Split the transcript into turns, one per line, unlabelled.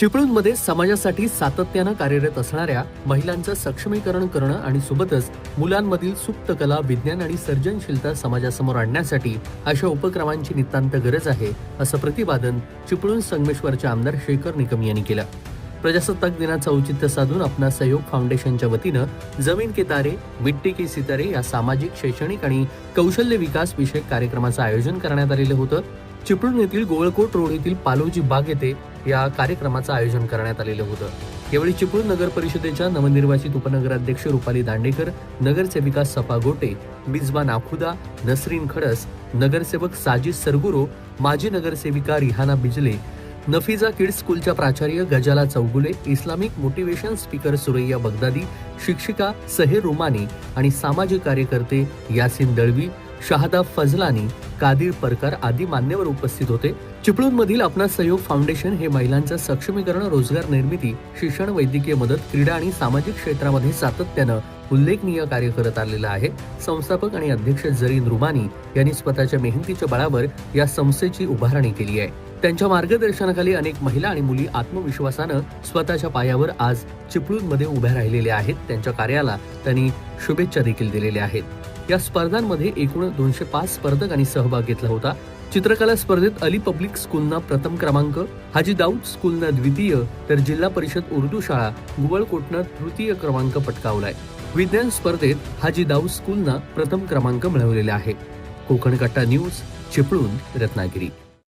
चिपळूणमध्ये समाजासाठी सातत्यानं कार्यरत असणाऱ्या महिलांचं सक्षमीकरण करणं आणि सोबतच मुलांमधील सुप्त कला, विज्ञान आणि सर्जनशीलता समाजासमोर आणण्यासाठी अशा उपक्रमांची नितांत गरज आहे, असं प्रतिपादन चिपळूण संगमेश्वरचे आमदार शेखर निकम यांनी केलं. प्रजासत्ताक दिनाचं औचित्य साधून अपना सहयोग फाउंडेशनच्या वतीनं जमीन के तारे, मिट्टी के सितारे या सामाजिक, शैक्षणिक आणि कौशल्य विकास विषयक कार्यक्रमाचं आयोजन करण्यात आलेलं होतं. चिपळूण येथील गोळकोट रोड येथील पालोजी बाग येथे या कार्यक्रमाचं आयोजन करण्यात आलेलं होतं. यावेळी चिपळूण नगर परिषदेच्या नवनिर्वाचित उपनगराध्यक्ष रुपाली दांडेकर, नगरसेविका सफा गोटे, मिजबा नाखुदा, नसरीन खडस, नगरसेवक साजिद सरगुरो, माजी नगरसेविका रिहाना बिजले, नफिजा किड्स स्कूलच्या प्राचार्य Gazala Chougule, Islamic motivation speaker Suraiya Baghdadi, शिक्षिका सहेर रुमानी आणि सामाजिक कार्यकर्ते यासिन दळवी, शहादा फजलानी, कादिर परकार आदी मान्यवर उपस्थित होते. चिपळूणमधील अपना सहयोग फाउंडेशन हे महिलांचं सक्षमीकरण, रोजगार निर्मिती, शिक्षण, वैद्यकीय मदत, क्रीडा आणि सामाजिक क्षेत्रामध्ये सातत्यानं उल्लेखनीय कार्य करत आलेलं आहे. संस्थापक आणि अध्यक्ष जरीन रुमानी यांनी स्वतःच्या मेहनतीच्या बळावर या संस्थेची उभारणी केली आहे. त्यांच्या मार्गदर्शनाखाली अनेक महिला आणि मुली आत्मविश्वासानं स्वतःच्या पायावर आज चिपळूणमध्ये उभ्या राहिलेल्या आहेत. त्यांच्या कार्याला त्यांनी शुभेच्छा देखील दिलेल्या आहेत. या स्पर्धांमध्ये एकूण 205 स्पर्धकांनी सहभाग घेतला होता. चित्रकला स्पर्धेत अली पब्लिक स्कूलनं प्रथम क्रमांक, हाजी दाऊद स्कूलनं द्वितीय, तर जिल्हा परिषद उर्दू शाळा गुवळकोटनं तृतीय क्रमांक पटकावलाय. विज्ञान स्पर्धेत हाजी दाऊद स्कूलनं प्रथम क्रमांक मिळवलेला आहे. कोकण कट्टा न्यूज, चिपळूण, रत्नागिरी.